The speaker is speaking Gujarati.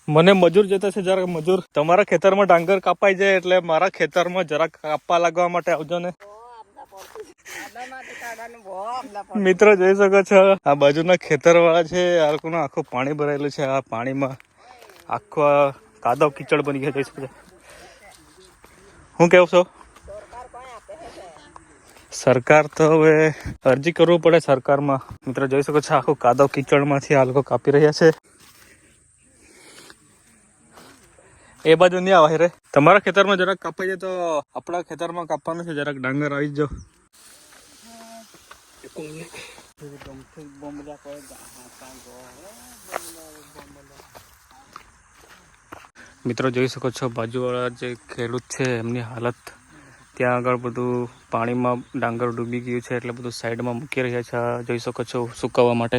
મને મજૂર જતા છે જરાક મજૂર. તમારા ખેતરમાં ડાંગર કાપાઈ જાય એટલે મારા ખેતરમાં જરાક કાપવા લાગવા માટે આવજો ને. મિત્રો જોઈ શકો છો આ બાજુના ખેતર વાળા છે, આ લોકોનું આખું પાણી ભરાયેલું છે. આ પાણીમાં આખો કાદવ કીચડ બની ગયા. જોઈ શકો છો. હું કેવું છો? સરકાર તો હવે અરજી કરવું પડે સરકારમાં. મિત્રો જોઈ શકો છો આખું કાદવ કીચડમાંથી આ લોકો કાપી રહ્યા છે. એ બાજુ નહીં આવે રે. તમારા ખેતરમાં જરાક કાપાઈ જાય તો આપણા ખેતરમાં કાપવાનું છે. જરાક ડાંગર આવી જાઓ. મિત્રો જોઈ શકો છો બાજુવાળા જે ખેડૂત છે એમની હાલત. ત્યાં આગળ બધું પાણીમાં ડાંગર ડૂબી ગયું છે એટલે બધું સાઈડમાં મૂકી રહ્યા છે. જોઈ શકો છો સુકાવવા માટે.